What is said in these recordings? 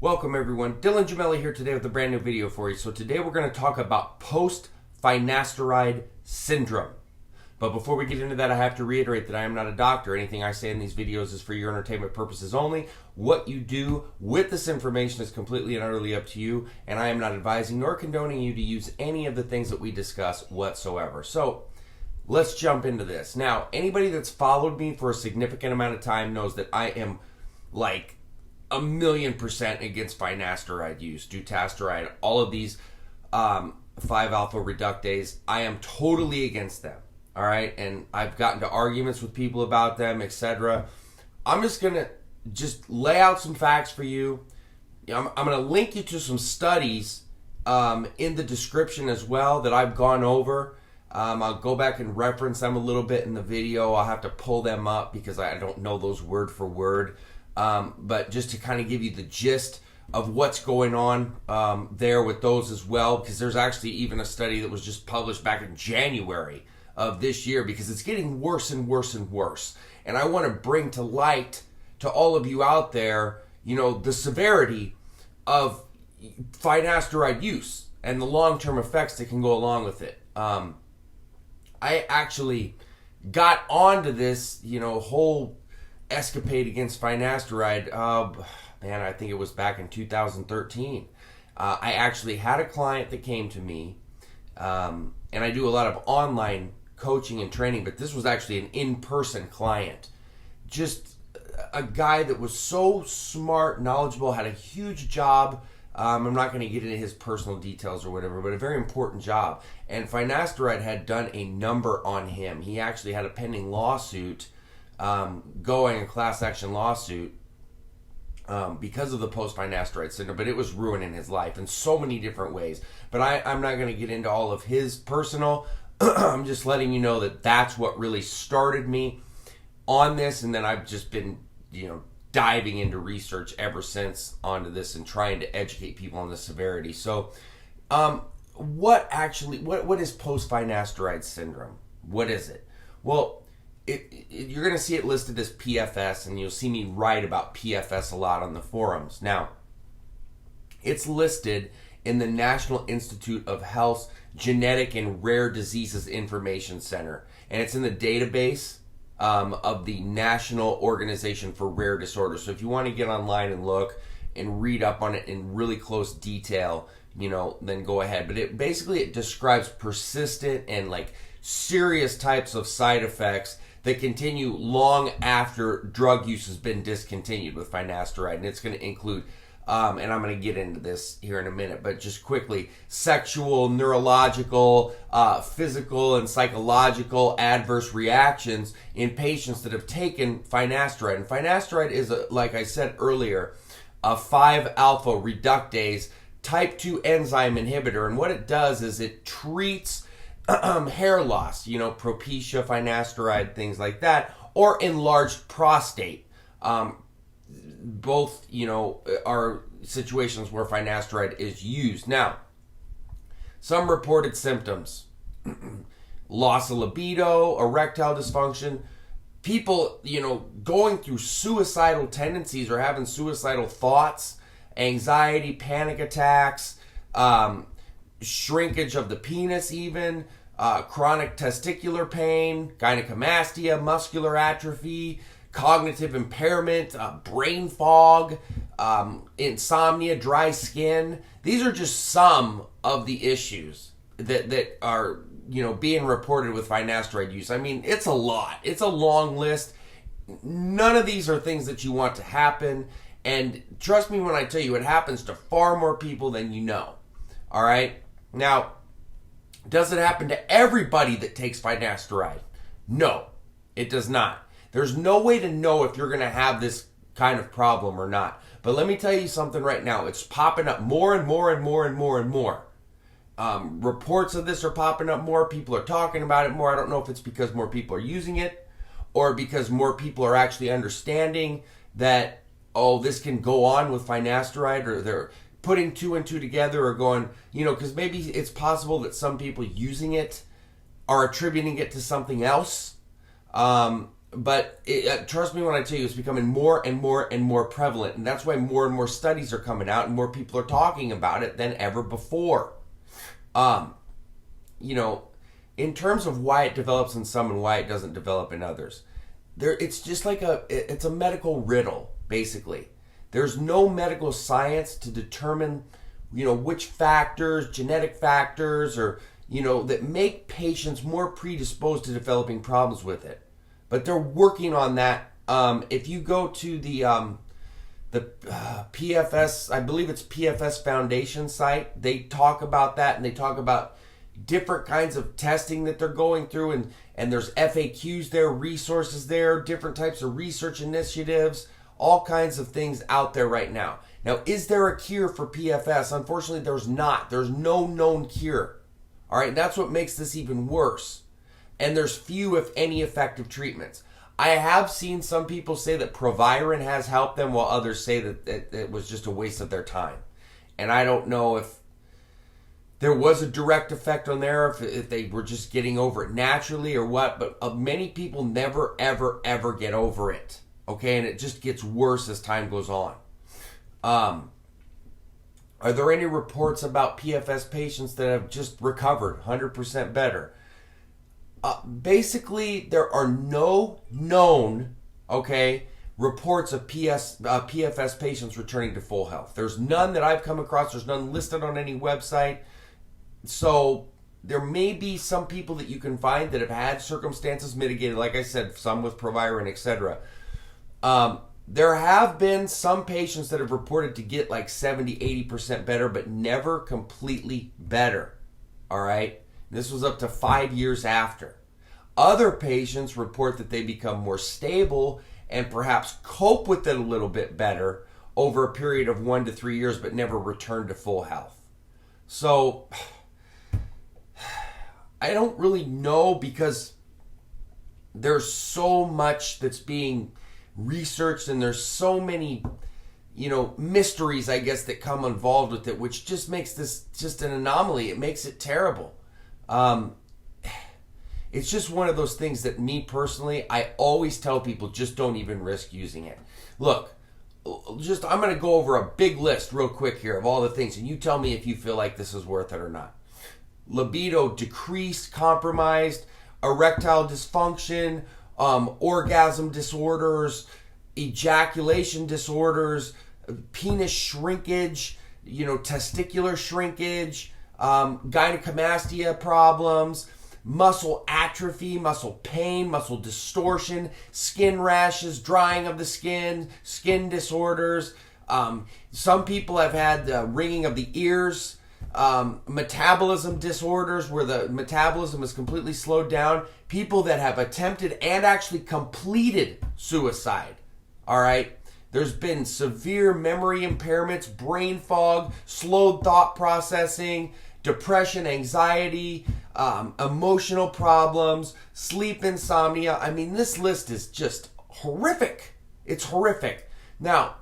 Welcome everyone, Dylan Gemelli here today with a brand new video for you. So today we're going to talk about post-finasteride syndrome. But before we get into that, I have to reiterate that I am not a doctor. Anything I say in these videos is for your entertainment purposes only. What you do with this information is completely and utterly up to you, and I am not advising nor condoning you to use any of the things that we discuss whatsoever. So let's jump into this. Now, anybody that's followed me for a significant amount of time knows that I am like 1,000,000% against finasteride use, dutasteride, all of these 5-alpha reductase. I am totally against them. All right, and I've gotten to arguments with people about them, etc. I'm just gonna lay out some facts for you. I'm gonna link you to some studies in the description as well that I've gone over. I'll go back and reference them a little bit in the video. I'll have to pull them up because I don't know those word for word. But just to kind of give you the gist of what's going on there with those as well, because there's actually even a study that was just published back in January of this year, because it's getting worse and worse and worse. And I want to bring to light to all of you out there, you know, the severity of finasteride use and the long-term effects that can go along with it. I actually got onto this, whole escapade against finasteride. I think it was back in 2013. I actually had a client that came to me, and I do a lot of online coaching and training, but this was actually an in-person client. Just a guy that was so smart, knowledgeable, had a huge job. I'm not going to get into his personal details or whatever, but a very important job. And finasteride had done a number on him. He actually had a pending lawsuit, a class action lawsuit, because of the post-finasteride syndrome, but it was ruining his life in so many different ways. But I'm not going to get into all of his personal. I'm just letting you know that that's what really started me on this, and then I've just been, diving into research ever since onto this and trying to educate people on the severity. So, what is post-finasteride syndrome? What is it? Well, you're going to see it listed as PFS, and you'll see me write about PFS a lot on the forums. Now, it's listed in the National Institute of Health's Genetic and Rare Diseases Information Center, and it's in the database of the National Organization for Rare Disorders. So if you want to get online and look and read up on it in really close detail, then go ahead. But it describes persistent and serious types of side effects that continue long after drug use has been discontinued with finasteride. And it's going to include, and I'm going to get into this here in a minute, but just quickly, sexual, neurological, physical, and psychological adverse reactions in patients that have taken finasteride. And finasteride is, like I said earlier, a 5-alpha reductase type 2 enzyme inhibitor. And what it does is it treats hair loss, propecia, finasteride, things like that, or enlarged prostate. Both, are situations where finasteride is used. Now, some reported symptoms: loss of libido, erectile dysfunction, people, going through suicidal tendencies or having suicidal thoughts, anxiety, panic attacks, shrinkage of the penis even, chronic testicular pain, gynecomastia, muscular atrophy, cognitive impairment, brain fog, insomnia, dry skin. These are just some of the issues that are, being reported with finasteride use. I mean, it's a lot. It's a long list. None of these are things that you want to happen. And trust me when I tell you, it happens to far more people than you know. All right? Now, does it happen to everybody that takes finasteride? No, it does not. There's no way to know if you're going to have this kind of problem or not. But let me tell you something right now. It's popping up more and more and more and more and more. Reports of this are popping up more. People are talking about it more. I don't know if it's because more people are using it or because more people are actually understanding that, this can go on with finasteride, or they're putting two and two together or going, because maybe it's possible that some people using it are attributing it to something else. But trust me when I tell you, it's becoming more and more and more prevalent. And that's why more and more studies are coming out and more people are talking about it than ever before. You know, in terms of why it develops in some and why it doesn't develop in others, it's just like it's a medical riddle, basically. There's no medical science to determine, you know, which factors, genetic factors, or, you know, that make patients more predisposed to developing problems with it. But they're working on that. If you go to the PFS, I believe it's PFS Foundation site, they talk about that, and they talk about different kinds of testing that they're going through, and there's FAQs there, resources there, different types of research initiatives, all kinds of things out there right now. Now, is there a cure for PFS? Unfortunately, there's not. There's no known cure. All right, that's what makes this even worse. And there's few, if any, effective treatments. I have seen some people say that Prevalence has helped them, while others say that it was just a waste of their time. And I don't know if there was a direct effect on there, if they were just getting over it naturally or what, but many people never, ever, ever get over it. Okay, and it just gets worse as time goes on. Are there any reports about PFS patients that have just recovered 100% better? Basically, there are no known, reports of PFS patients returning to full health. There's none that I've come across. There's none listed on any website. So there may be some people that you can find that have had circumstances mitigated, like I said, some with Prevalence, etc. There have been some patients that have reported to get like 70, 80% better, but never completely better. All right? This was up to 5 years after. Other patients report that they become more stable and perhaps cope with it a little bit better over a period of 1 to 3 years, but never return to full health. So I don't really know, because there's so much that's being researched and there's so many, you know, mysteries, I guess, that come involved with it, which just makes this just an anomaly. It makes it terrible. It's just one of those things that me personally, I always tell people, just don't even risk using it. Look, I'm going to go over a big list real quick here of all the things, and you tell me if you feel like this is worth it or not. Libido decreased, compromised, erectile dysfunction, orgasm disorders, ejaculation disorders, penis shrinkage, you know, testicular shrinkage, gynecomastia problems, muscle atrophy, muscle pain, muscle distortion, skin rashes, drying of the skin, skin disorders. Some people have had ringing of the ears, metabolism disorders where the metabolism is completely slowed down. People that have attempted and actually completed suicide. All right. There's been severe memory impairments, brain fog, slowed thought processing, depression, anxiety, emotional problems, sleep insomnia. I mean, this list is just horrific. It's horrific. Now,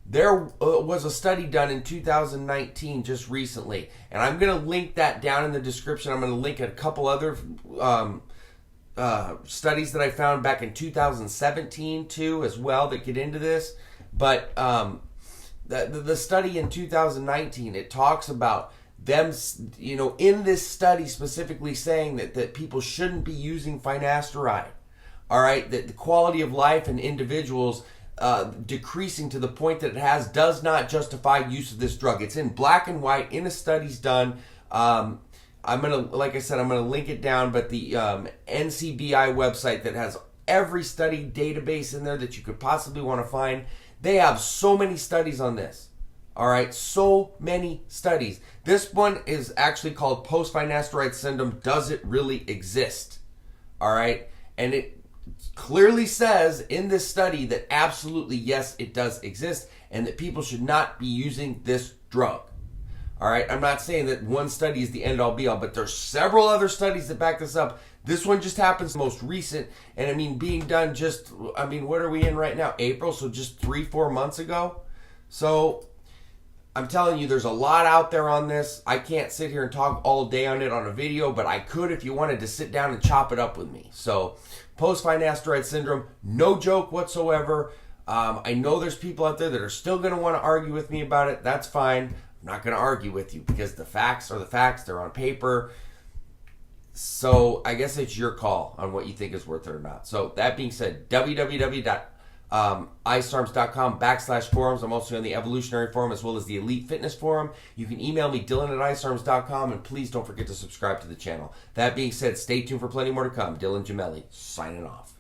there was a study done in 2019 just recently, and I'm going to link that down in the description. I'm going to link a couple other studies that I found back in 2017 too as well that get into this. But the study in 2019, it talks about them, you know, in this study specifically saying that people shouldn't be using finasteride. All right, that the quality of life in individuals decreasing to the point that it has does not justify use of this drug. It's in black and white in the studies done. I'm gonna, like I said, I'm gonna link it down, but the NCBI website that has every study database in there that you could possibly want to find. They have so many studies on this. All right, so many studies. This one is actually called post-finasteride syndrome. Does it really exist? All right, and it clearly says in this study that absolutely yes, it does exist, and that people should not be using this drug. All right, I'm not saying that one study is the end-all be-all, but there's several other studies that back this up. This one just happens most recent, and I mean being done just, I mean, what are we in right now? April, so just 3-4 months ago. So I'm telling you, there's a lot out there on this. I can't sit here and talk all day on it on a video, but I could if you wanted to sit down and chop it up with me. So, post-finasteride syndrome, no joke whatsoever. I know there's people out there that are still going to want to argue with me about it. That's fine. I'm not going to argue with you because the facts are the facts. They're on paper. So, I guess it's your call on what you think is worth it or not. So, that being said, isarms.com/forums. I'm also on the Evolutionary Forum as well as the Elite Fitness Forum. You can email me, Dylan@isarms.com, and please don't forget to subscribe to the channel. That being said, stay tuned for plenty more to come. Dylan Gemelli, signing off.